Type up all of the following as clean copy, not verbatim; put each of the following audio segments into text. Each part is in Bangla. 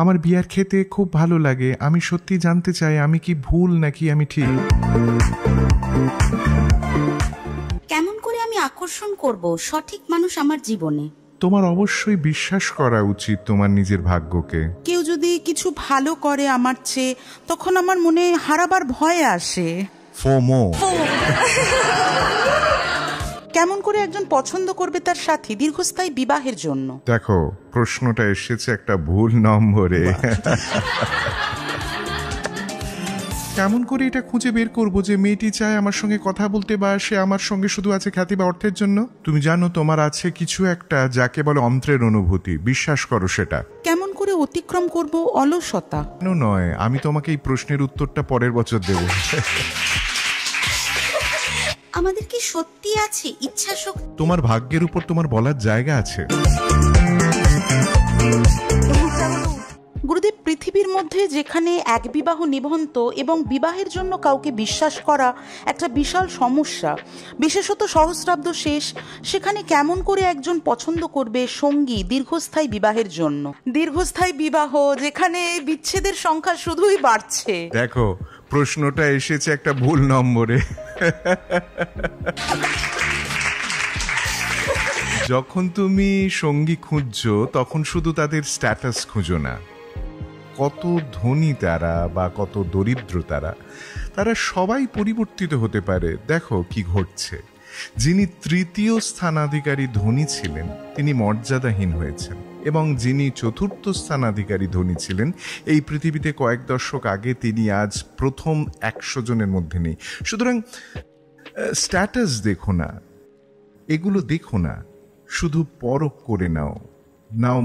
আমার বিয়ার খেতে খুব ভালো লাগে। আমি সত্যি জানতে চাই আমি কি ভুল নাকি আমি ঠিক। কেমন করে আমি আকর্ষণ করব সঠিক মানুষ আমার জীবনে? তোমার অবশ্যই বিশ্বাস করা উচিত তোমার নিজের ভাগ্যকে। কেউ যদি কিছু ভালো করে আমার চেয়ে, তখন আমার মনে হারাবার ভয় আসে। ফোমো। কেমন করে একজন পছন্দ করবে তার সাথী দীর্ঘস্থায়ী বিবাহের জন্য? দেখো, প্রশ্নটা এসেছে একটা ভুল নম্বরে। কেমন করে এটা খুঁজে বের করব যে মেয়েটি চায় আমার সঙ্গে কথা বলতে, বা সে আমার সঙ্গে শুধু আছে খ্যাতি বা অর্থের জন্য? তুমি জানো তোমার আছে কিছু একটা যাকে বলে অন্তরের অনুভূতি, বিশ্বাস করো সেটা। কেমন করে অতিক্রম করব অলসতা? নয়, আমি তোমাকে এই প্রশ্নের উত্তরটা পরের বছর দেব। আমাদের কি সত্যি আছে ইচ্ছা শক্তি? তোমার ভাগ্যের উপর তোমার বলার জায়গা আছে। গুরুদেব, পৃথিবীর মধ্যে যেখানে এক বিবাহ নিবন্ধ এবং বিবাহের জন্য কাউকে বিশ্বাস করা একটা বিশাল সমস্যা, বিশেষত সহস্রাব্দ শেষ, সেখানে কেমন করে একজন পছন্দ করবে সঙ্গী দীর্ঘস্থায়ী বিবাহের জন্য? দীর্ঘস্থায়ী বিবাহ যেখানে বিচ্ছেদের সংখ্যা শুধুই বাড়ছে। দেখো, প্রশ্নটা এসেছে একটা ভুল নম্বরে। যখন তুমি সঙ্গী খুঁজছো তখন শুধু তাদের স্ট্যাটাস খুঁজো না, কত ধনী তারা বা কত দরিদ্র তারা সবাই পরিবর্তিত হতে পারে। দেখো কি ঘটছে। যিনি তৃতীয় স্থানাধিকারী ধনী ছিলেন তিনি মর্যাদাহীন হয়েছেন, এবং যিনি চতুর্থ স্থানাধিকারী ধনী ছিলেন এই পৃথিবীতে কয়েক দশক আগে তিনি আজ প্রথম 100 জনের মধ্যে নেই। সুতরাং স্ট্যাটাস দেখো না, এগুলো দেখো না, শুধু পরখ করে নাও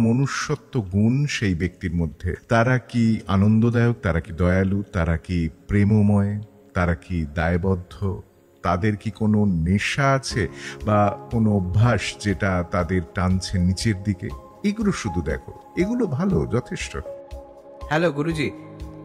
মনুষ্যত্ব গুণ সেই ব্যক্তির মধ্যে। তারা কি আনন্দদায়ক, তারা কি দয়ালু, তারা কি প্রেমময়, তারা কি দায়বদ্ধ, তাদের কি কোনো নেশা আছে বা কোনো অভ্যাস যেটা তাদের টানছে নিচের দিকে? এগুলো শুধু দেখো, এগুলো ভালো, যথেষ্ট। হ্যালো গুরুজি,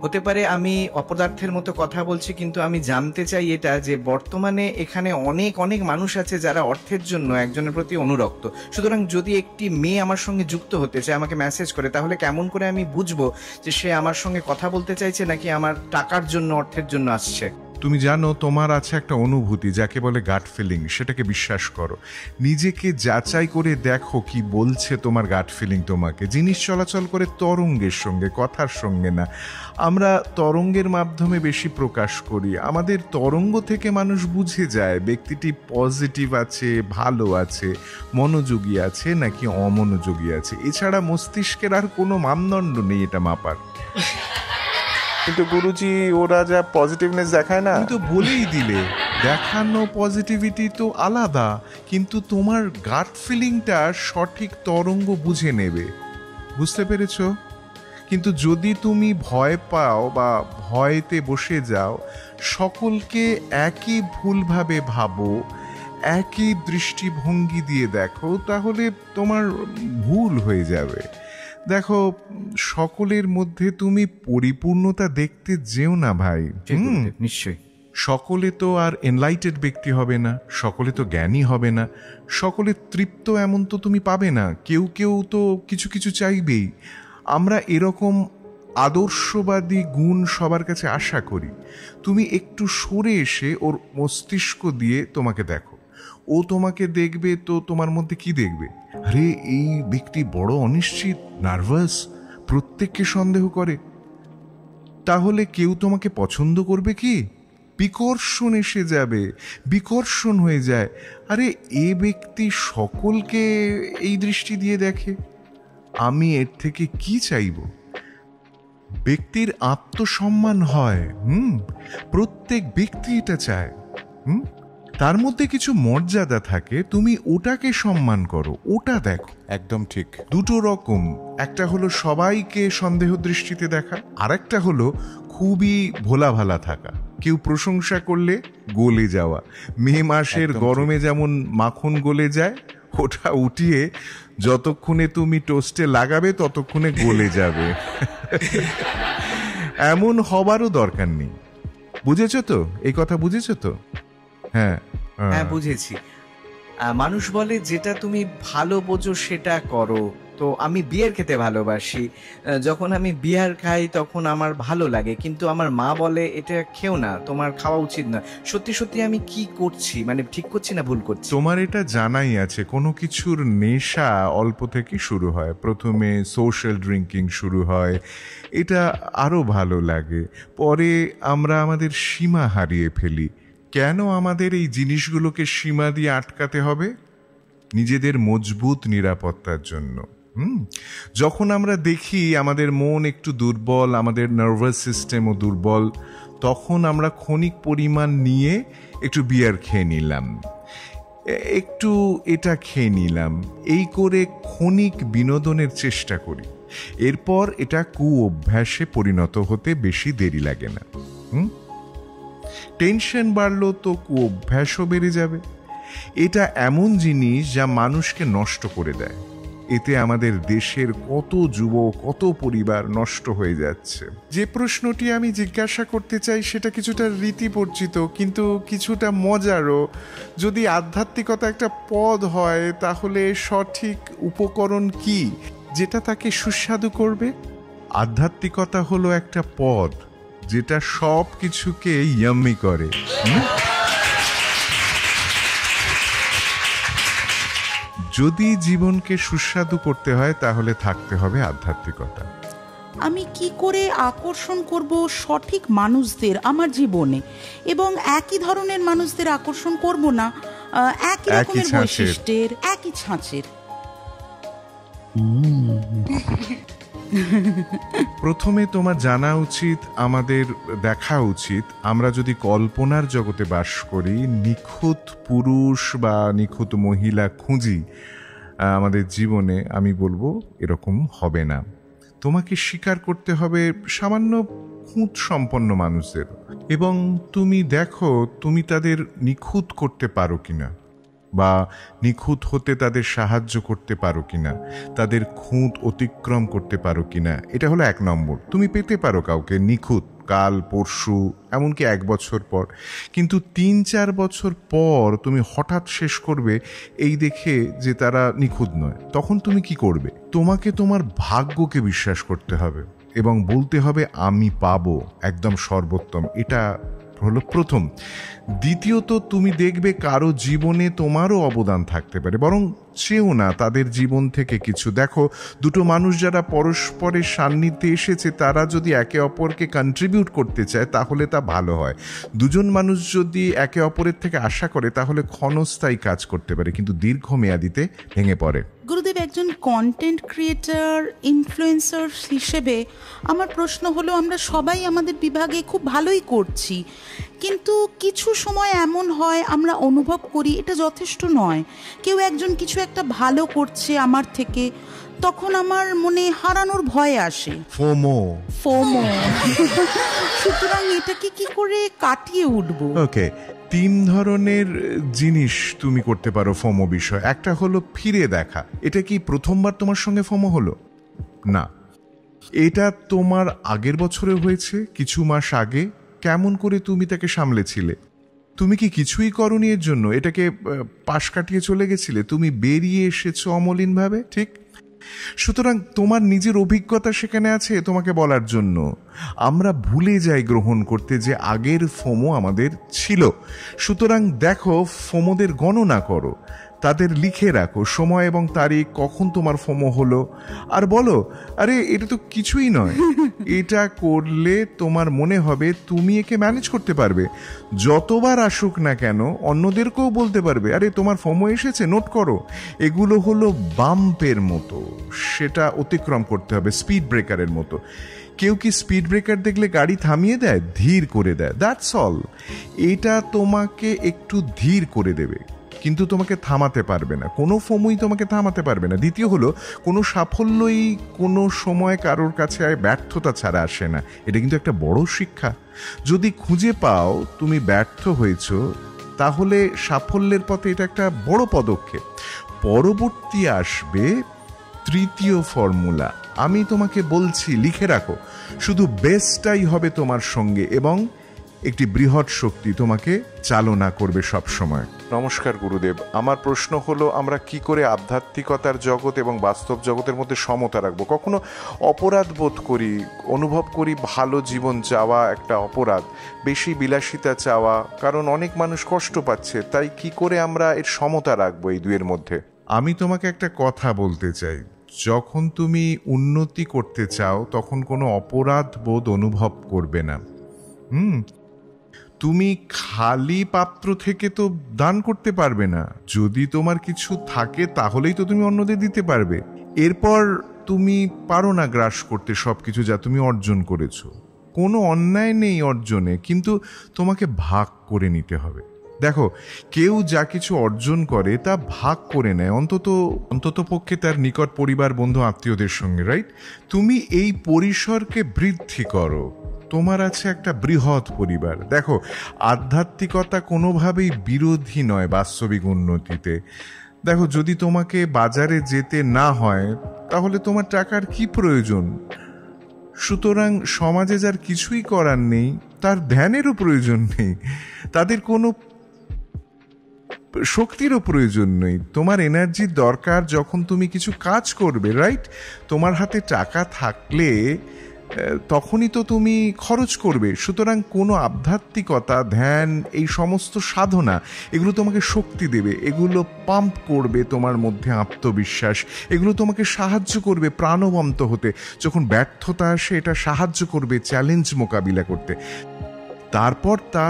হতে পারে আমি অপদার্থের মতো কথা বলছি, কিন্তু আমি জানতে চাই এটা যে বর্তমানে এখানে অনেক অনেক মানুষ আছে যারা অর্থের জন্য একজনের প্রতি অনুরক্ত। সুতরাং যদি একটি মেয়ে আমার সঙ্গে যুক্ত হতে চায়, আমাকে মেসেজ করে, তাহলে কেমন করে আমি বুঝবো যে সে আমার সঙ্গে কথা বলতে চাইছে নাকি আমার টাকার জন্য, অর্থের জন্য আসছে? তুমি জানো তোমার আছে একটা অনুভূতি যাকে বলে গাট ফিলিং, সেটাকে বিশ্বাস করো। নিজেকে যাচাই করে দেখো কি বলছে তোমার গাট ফিলিং তোমাকে। জিনিস চলাচল করে তরঙ্গের সঙ্গে, কথার সঙ্গে না। আমরা তরঙ্গের মাধ্যমে বেশি প্রকাশ করি। আমাদের তরঙ্গ থেকে মানুষ বুঝে যায় ব্যক্তিটি পজিটিভ আছে, ভালো আছে, মনোযোগী আছে নাকি অমনোযোগী আছে। এছাড়া মস্তিষ্কের আর কোনো মানদণ্ড নেই এটা মাপার। কিন্তু গুরুজি, ওরা যা পজিটিভনেস দেখায় না, তুমি তো বলেই দিলে দেখানো পজিটিভিটি তো আলাদা, কিন্তু তোমার গাট ফিলিংটা সঠিক তরঙ্গ বুঝে নেবে। বুঝতে পেরেছো? কিন্তু যদি তুমি ভয় পাও বা ভয়তে বসে যাও, সকলকে একই ভুলভাবে ভাবো, একই দৃষ্টিভঙ্গি দিয়ে দেখো, তাহলে তোমার ভুল হয়ে যাবে। দেখো, সকলের মধ্যে তুমি পরিপূর্ণতা দেখতে যেও না ভাই। নিশ্চয়ই সকলে তো আর এনলাইটেড ব্যক্তি হবে না, সকলে তো জ্ঞানী হবে না, সকলে তৃপ্ত এমন তো তুমি পাবে না। কেউ কেউ তো কিছু কিছু চাইবেই। আমরা এরকম আদর্শবাদী গুণ সবার কাছে আশা করি। তুমি একটু সরে এসে ওর মস্তিষ্ক দিয়ে তোমাকে দেখো। ও তোমাকে দেখবে তো তোমার মধ্যে কি দেখবে? আরে এই ব্যক্তি বড় অনিশ্চিত, নার্ভাস, প্রত্যেককে সন্দেহ করে। তাহলে কেউ তোমাকে পছন্দ করবে কি? বিকর্ষণ এসে যাবে, বিকর্ষণ হয়ে যায়। আরে এ ব্যক্তি সকলকে এই দৃষ্টি দিয়ে দেখে, আমি এর থেকে কি চাইব? ব্যক্তির আত্মসম্মান হয়, প্রত্যেক ব্যক্তি এটা চায়। তার মধ্যে কিছু মর্যাদা থাকে, তুমি ওটাকে সম্মান করো, ওটা দেখো। একদম ঠিক। দুটো রকম, একটা হলো সবাইকে সন্দেহ দৃষ্টিতে দেখা, আর একটা হলো খুবই ভোলা ভালা থাকা। কেউ প্রশংসা করলে গলে যাওয়া। মে মাসের গরমে যেমন মাখন গলে যায়, ওটা উঠিয়ে যতক্ষণে তুমি টোস্টে লাগাবে ততক্ষণে গলে যাবে। এমন হবারও দরকার নেই। বুঝেছো তো? এই কথা বুঝেছো তো? হ্যাঁ হ্যাঁ, বুঝেছি। মানুষ বলে যেটা তুমি ভালো বোঝো সেটা করো, তো আমি বিয়ার খেতে ভালোবাসি। যখন আমি বিয়ার খাই তখন আমার ভালো লাগে, কিন্তু আমার মা বলে এটা খেও না, তোমার খাওয়া উচিত না। সত্যি সত্যি আমি কি করছি, মানে ঠিক করছি না ভুল করছি? তোমার এটা জানাই আছে, কোনো কিছুর নেশা অল্প থেকে শুরু হয়। প্রথমে সোশ্যাল ড্রিঙ্কিং শুরু হয়, এটা আরও ভালো লাগে, পরে আমরা আমাদের সীমা হারিয়ে ফেলি। কেন আমাদের এই জিনিসগুলোকে সীমা দিয়ে আটকাতে হবে? নিজেদের মজবুত নিরাপত্তার জন্য। যখন আমরা দেখি আমাদের মন একটু দুর্বল, আমাদের নার্ভাস সিস্টেমও দুর্বল, তখন আমরা ক্ষণিক পরিমাণ নিয়ে একটু বিয়ার খেয়ে নিলাম, একটু এটা খেয়ে নিলাম, এই করে ক্ষণিক বিনোদনের চেষ্টা করি। এরপর এটা কুঅভ্যাসে পরিণত হতে বেশি দেরি লাগে না। টেনশন বাড়লো তো কুঅভ্যাসও বেড়ে যাবে। এটা এমন জিনিস যা মানুষকে নষ্ট করে দেয়। এতে আমাদের দেশের কত যুবক, কত পরিবার নষ্ট হয়ে যাচ্ছে। যে প্রশ্নটি আমি জিজ্ঞাসা করতে চাই সেটা কিছুটা রীতিপরিচিত, কিন্তু কিছুটা মজারও। যদি আধ্যাত্মিকতা একটা পদ হয়, তাহলে সঠিক উপকরণ কি যেটা তাকে সুস্বাদু করবে? আধ্যাত্মিকতা হলো একটা পদ যেটা সব কিছুকে ইয়াম্মি করে। যদি জীবনকে সুস্বাদু করতে হয় তাহলে থাকতে হবে আধ্যাত্মিকতা। আমি কি করে আকর্ষণ করব সঠিক মানুষদের আমার জীবনে, এবং একই ধরনের মানুষদের আকর্ষণ করব না একই রকমের বৈশিষ্ট্যের, একই ছাঁচের? প্রথমে তোমার জানা উচিত, আমাদের দেখা উচিত, আমরা যদি কল্পনার জগতে বাস করি, নিখুঁত পুরুষ বা নিখুঁত মহিলা খুঁজি আমাদের জীবনে, আমি বলবো এরকম হবে না। তোমাকে স্বীকার করতে হবে সামান্য খুঁত সম্পন্ন মানুষদের, এবং তুমি দেখো তুমি তাদের নিখুঁত করতে পারো কিনা, বা নিখুঁত হতে তাদের সাহায্য করতে পারো কিনা, তাদের খুঁত অতিক্রম করতে পারো কিনা। এটা হলো 1 নম্বর। তুমি পেতে পারো কাউকে নিখুঁত কাল পরশু, এমনকি 1 বছর পর, কিন্তু 3-4 বছর পর তুমি হঠাৎ শেষ করবে এই দেখে যে তারা নিখুঁত নয়। তখন তুমি কি করবে? তোমাকে তোমার ভাগ্যকে বিশ্বাস করতে হবে এবং বলতে হবে আমি পাবো একদম সর্বোত্তম। এটা হলো প্রথম। দ্বিতীয়ত, তুমি দেখবে কারো জীবনে তোমারও অবদান থাকতে পারে, বরং চেও না তাদের জীবন থেকে কিছু। দেখো, দুটো মানুষ যারা পরস্পরের সান্নিধ্যে এসেছে, তারা যদি একে অপরকে কন্ট্রিবিউট করতে চায় তাহলে তা ভালো হয়। দুজন মানুষ যদি একে অপরের থেকে আশা করে তাহলে ক্ষণস্থায়ী কাজ করতে পারে, কিন্তু দীর্ঘমেয়াদীতে ভেঙে পড়ে। গুরুদেব, একজন কন্টেন্ট ক্রিয়েটর, ইনফ্লুয়েন্সার হিসেবে আমার প্রশ্ন হলো, আমরা সবাই আমাদের বিভাগে খুব ভালোই করছি, কিন্তু কিছু সময় এমন হয় আমরা অনুভব করি এটা যথেষ্ট নয়। কেউ একজন কিছু একটা ভালো করছে আমার থেকে, তখন আমার মনে হারানোর ভয় আসে, ফোমো। সুতরাং এটাকে কি করে কাটিয়ে উঠবো? ওকে, 3 ধরনের জিনিস তুমি করতে পারো ফোমো বিষয়। একটা হলো ফিরে দেখা। এটা কি প্রথমবার তোমার সঙ্গে ফোমো হলো? না, এটা তোমার আগের বছরে হয়েছে, কিছু মাস আগে। কেমন করে তুমি তাকে সামলেছিলে? তুমি কি কিছুই করনি এর জন্য? এটাকে পাশ কাটিয়ে চলে গেছিলে? তুমি বেরিয়ে এসেছো অমলিনভাবে, ঠিক? সুতরাং তোমার নিজের অভিজ্ঞতা সেখানে আছে তোমাকে বলার জন্য। আমরা ভুলে যাই গ্রহণ করতে যে আগের ফোমো আমাদের ছিল। সুতরাং দেখো, ফোমোদের গণনা করো, তাদের লিখে রাখো সময় এবং তারিখ, কখন তোমার ফোমো হলো, আর বলো আরে এটা তো কিছুই নয়। এটা করলে তোমার মনে হবে তুমি একে ম্যানেজ করতে পারবে। যতবার আসুক না কেন অন্যদেরকেও বলতে পারবে আরে তোমার ফোমো এসেছে, নোট করো। এগুলো হলো বাম্পের মতো, সেটা অতিক্রম করতে হবে, স্পিড ব্রেকারের মতো। কেউ কি স্পিড ব্রেকার দেখলে গাড়ি থামিয়ে দেয়? ধীর করে দেয়, দ্যাটস অল। এটা তোমাকে একটু ধীর করে দেবে, কিন্তু তোমাকে থামাতে পারবে না। কোনো ফোমোই তোমাকে থামাতে পারবে না। দ্বিতীয় হলো, কোনো সাফল্যই কোনো সময় কারোর কাছে ব্যর্থতা ছাড়া আসে না। এটা কিন্তু একটা বড় শিক্ষা। যদি খুঁজে পাও তুমি ব্যর্থ হয়েছো, তাহলে সাফল্যের পথে এটা একটা বড় পদক্ষেপ। পরবর্তী আসবে 3য় ফর্মুলা। আমি তোমাকে বলছি, লিখে রাখো। শুধু বেস্টটাই হবে তোমার সঙ্গে, এবং একটি বৃহৎ শক্তি তোমাকে চালনা করবে সব সময়। নমস্কার গুরুদেব। আমার প্রশ্ন হলো, আমরা কি করে আধ্যাত্মিকতার জগৎ এবং বাস্তব জগতের মধ্যে সমতা রাখবো? কখনো অপরাধ বোধ করি, অনুভব করি ভালো জীবন চাওয়া একটা অপরাধ, বেশি বিলাসিতা চাওয়া, কারণ অনেক মানুষ কষ্ট পাচ্ছে। তাই কি করে আমরা এর সমতা রাখবো এই দুয়ের মধ্যে? আমি তোমাকে একটা কথা বলতে চাই, যখন তুমি উন্নতি করতে চাও তখন কোনো অপরাধ বোধ অনুভব করবে না। তুমি খালি পাত্র থেকে তো দান করতে পারবে না। যদি তোমার কিছু থাকে তাহলেই তো তুমি অন্যদের দিতে পারবে। এরপর তুমি পারো না গ্রাস করতে সবকিছু যা তুমি অর্জন করেছো। কোনো অন্যায় নেই অর্জনে, কিন্তু তোমাকে ভাগ করে নিতে হবে। দেখো, কেউ যা কিছু অর্জন করে তা ভাগ করে নেয়, অন্তত পক্ষে তার নিকট পরিবার, বন্ধু, আত্মীয়দের সঙ্গে, রাইট? তুমি এই পরিসরকে বৃদ্ধি করো। তোমার আছে একটা বৃহৎ পরিবার। দেখো, আধ্যাত্মিকতা কোনোভাবেই বিরোধী নয় বাস্তবিক উন্নতিতে। দেখো, যদি তোমাকে বাজারে যেতে না হয় তাহলে তোমার টাকার কি প্রয়োজন? সুতরাং সমাজে যার কিছুই করার নেই তার ধ্যানেরও প্রয়োজন নেই, তাদের কোনো শক্তিরও প্রয়োজন নেই। তোমার এনার্জির দরকার যখন তুমি কিছু কাজ করবে, রাইট? তোমার হাতে টাকা থাকলে তখনই তো তুমি খরচ করবে। সুতরাং কোনো আধ্যাত্মিকতা, ধ্যান, এই সমস্ত সাধনা, এগুলো তোমাকে শক্তি দেবে, এগুলো পাম্প করবে তোমার মধ্যে আত্মবিশ্বাস, এগুলো তোমাকে সাহায্য করবে প্রাণবন্ত হতে। যখন ব্যর্থতা আসে এটা সাহায্য করবে চ্যালেঞ্জ মোকাবিলা করতে। তারপর তা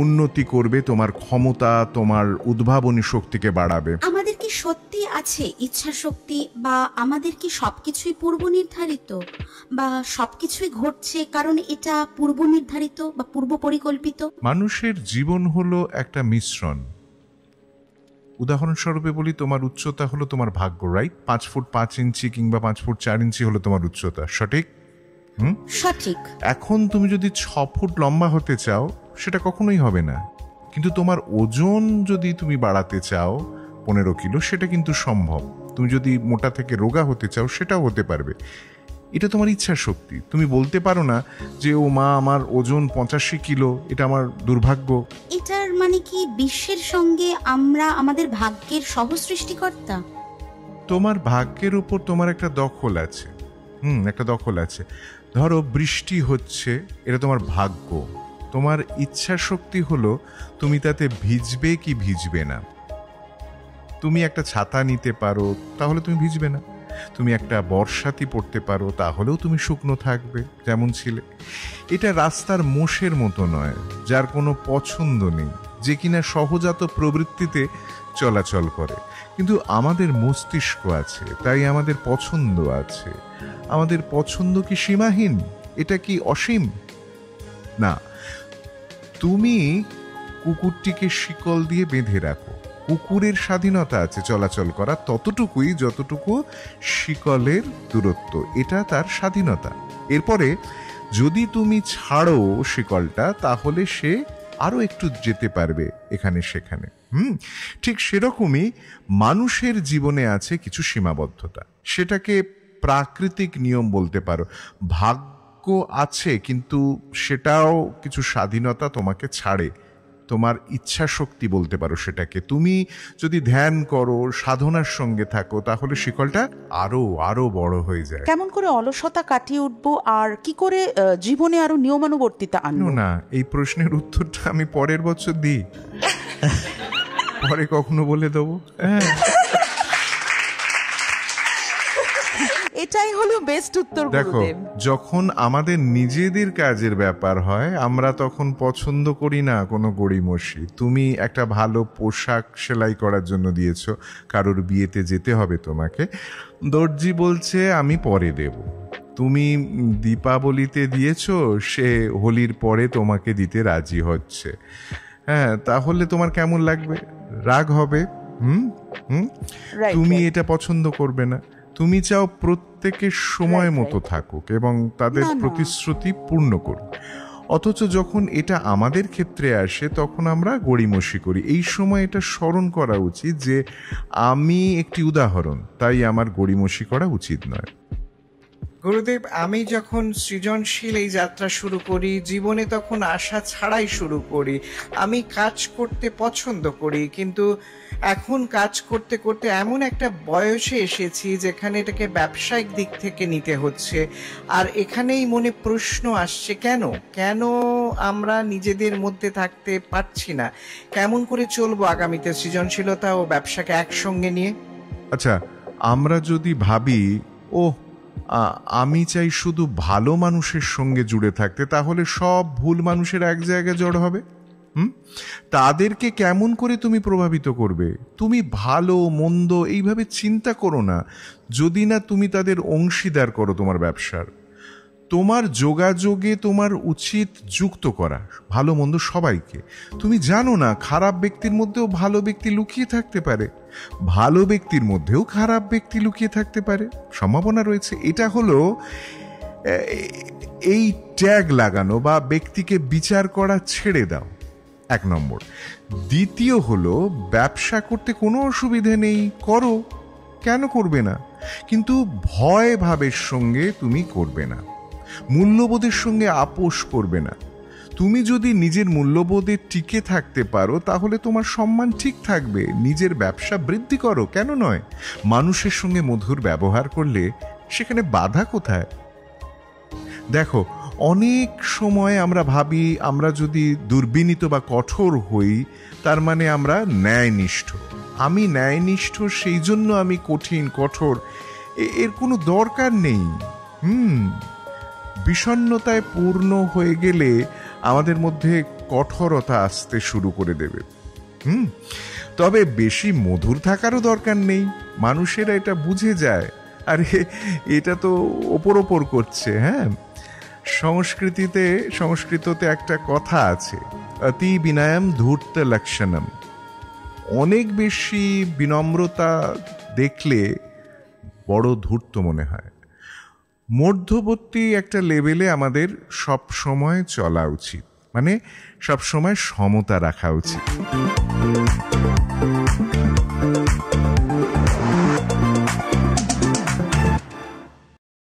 উন্নতি করবে তোমার ক্ষমতা, তোমার উদ্ভাবনী শক্তিকে বাড়াবে। আমাদের কি সত্যি আছে ইচ্ছা শক্তি, বা আমাদের কি সবকিছুই পূর্ব নির্ধারিত, বা সবকিছুই ঘটছে কারণ এটা পূর্ব নির্ধারিত বা পূর্ব পরিকল্পিত? মানুষের জীবন হলো একটা মিশ্রণ। উদাহরণস্বরূপে বলি, তোমার উচ্চতা হলো তোমার ভাগ্য, রাইট? 5 ফুট 5 ইঞ্চি কিংবা 5 ফুট 4 ইঞ্চি হলো তোমার উচ্চতা, সঠিক? সঠিক। এখন তুমি যদি 6 ফুট লম্বা হতে চাও সেটা কখনোই হবে না। কিন্তু তোমার ওজন যদি তুমি বাড়াতে চাও 15 কিলো, সেটা কিন্তু সম্ভব। তুমি যদি মোটা থেকে রোগা হতে চাও সেটাও হতে পারবে। এটা তোমার ইচ্ছা শক্তি। তুমি বলতে পারো না যে ও মা, আমার ওজন 85 কিলো, এটা আমার দুর্ভাগ্য। এটার মানে কি বিশ্বের সঙ্গে আমরা আমাদের ভাগ্যের সহসৃষ্টিকর্তা? তোমার ভাগ্যের উপর তোমার একটা দখল আছে। একটা দখল আছে। ধরো বৃষ্টি হচ্ছে, এটা তোমার ভাগ্য। তোমার ইচ্ছা শক্তি হলো তুমি তাতে ভিজবে কি ভিজবে না। তুমি একটা ছাতা নিতে পারো, তাহলে তুমি ভিজবে না। তুমি একটা বর্ষাতি পড়তে পারো, তাহলেও তুমি শুকনো থাকবে যেমন ছিলে। এটা রাস্তার মোষের মতো নয় যার কোনো পছন্দ নেই, যে কিনা সহজাত প্রবৃত্তিতে চলাচল করে। কিন্তু আমাদের মস্তিষ্ক আছে, তাই আমাদের পছন্দ আছে। আমাদের পছন্দ কি সীমাহীন? এটা কি অসীম? না। তুমি কুকুরটিকে শিকল দিয়ে বেঁধে রাখো, কুকুরের স্বাধীনতা আছে চলাচল করা ততটুকুই যতটুকু শিকলের দূরত্ব, এটা তার স্বাধীনতা। এরপরে যদি তুমি ছাড়ো শিকলটা, তাহলে সে আরো একটু যেতে পারবে এখানে সেখানে। ঠিক সেরকমই মানুষের জীবনে আছে কিছু সীমাবদ্ধতা। সেটাকে প্রাকৃতিক নিয়ম বলতে পারো, ভাগ্য আছে, কিন্তু সেটাও কিছু স্বাধীনতা তোমাকে ছাড়ে। তোমার ইচ্ছা শক্তি বলতে পারো সেটাকে। তুমি যদি ধ্যান করো, সাধনার সঙ্গে থাকো, তাহলে শিকলটা আরো আরো বড় হয়ে যায়। কেমন করে অলসতা কাটিয়ে উঠবো, আর কি করে জীবনে আরো নিয়মানুবর্তিতা আনবো? না, এই প্রশ্নের উত্তরটা আমি পরের বছর দিই, পরে কখনো বলে দেবো। এটাই হলো বেস্ট উত্তর। দেখো, যখন আমাদের নিজেদের কাজের ব্যাপার হয় আমরা তখন পছন্দ করি না কোনো গড়িমসি। তুমি একটা ভালো পোশাক সেলাই করার জন্য দিয়েছো, কারোর বিয়েতে যেতে হবে তোমাকে, দর্জি বলছে আমি পরে দেব। তুমি দীপাবলিতে দিয়েছো, সে হোলির পরে তোমাকে দিতে রাজি হচ্ছে। তাহলে তোমার কেমন লাগবে? রাগ হবে। তুমি এটা পছন্দ করবে না। তুমি চাও প্রত্যেকের সময় মতো থাকুক এবং তাদের প্রতিশ্রুতি পূর্ণ করুক। অথচ যখন এটা আমাদের ক্ষেত্রে আসে তখন আমরা গড়িমসি করি। এই সময় এটা স্মরণ করা উচিত যে আমি একটি উদাহরণ, তাই আমার গড়িমসি করা উচিত নয়। গুরুদেব, আমি যখন সৃজনশীল এই যাত্রা শুরু করি, জীবনে তখন আশা ছাড়াই শুরু করি। আমি কাজ করতে পছন্দ করি, কিন্তু এখন কাজ করতে করতে এমন একটা বয়সে এসেছি যেখানে এটাকে ব্যবসায়িক দিক থেকে নিতে হচ্ছে। আর এখানেই মনে প্রশ্ন আসছে, কেন আমরা নিজেদের মধ্যে থাকতে পারছি না? কেমন করে চলবো আগামীতে সৃজনশীলতা ও ব্যবসাকে একসঙ্গে নিয়ে? আচ্ছা, আমরা যদি ভাবি আমি চাই শুধু ভালো মানুষের সঙ্গে জুড়ে থাকতে, তাহলে সব ভুল মানুষের এক জায়গায় জড় হবে। তাদেরকে কেমন করে তুমি প্রভাবিত করবে? তুমি ভালো মন্দ এইভাবে চিন্তা করো না, যদি না তুমি তাদের অংশীদার করো তোমার ব্যবসার। তোমার যোগাযোগে তোমার উচিত যুক্ত করা ভালো মন্দ সবাইকে। তুমি জানো না, খারাপ ব্যক্তির মধ্যেও ভালো ব্যক্তি লুকিয়ে থাকতে পারে, ভালো ব্যক্তির মধ্যেও খারাপ ব্যক্তি লুকিয়ে থাকতে পারে, সম্ভাবনা রয়েছে। এটা হলো এই ট্যাগ লাগানো বা ব্যক্তিকে বিচার করা ছেড়ে দাও, 1 নম্বর। দ্বিতীয় হলো, ব্যবসা করতে কোনো অসুবিধে নেই, করো, কেন করবে না, কিন্তু ভয় ভাবের সঙ্গে তুমি করবে না, মূল্যবোধের সঙ্গে আপোষ করবে না। তুমি যদি নিজের মূল্যবোধে টিকে থাকতে পারো তাহলে তোমার সম্মান ঠিক থাকবে। নিজের ব্যবসা বৃদ্ধি করো, কেন নয়? মানুষের সঙ্গে মধুর ব্যবহার করলে সেখানে বাধা কোথায়? দেখো, অনেক সময় আমরা ভাবি আমরা যদি দুর্বিনীত বা কঠোর হই তার মানে আমরা ন্যায়নিষ্ঠ। আমি ন্যায়নিষ্ঠ, সেই জন্য আমি কঠিন কঠোর, এর কোনো দরকার নেই। বিষণ্ণতায় পূর্ণ হয়ে গেলে আমাদের মধ্যে কঠোরতা আসতে শুরু করে দেবে। তবে বেশি মধুর থাকারও দরকার নেই, মানুষেরা এটা বুঝে যায়। আরে এটা তো ওপর করছে। হ্যাঁ, সংস্কৃততে একটা কথা আছে, অতি বিনয়ম ধূর্ত লক্ষণম। অনেক বেশি বিনম্রতা দেখলে বড় ধূর্ত মনে হয়। মধ্যবর্তী একটা লেভেলে আমাদের সব সময় চলা উচিত, মানে সব সময় সমতা রাখা উচিত।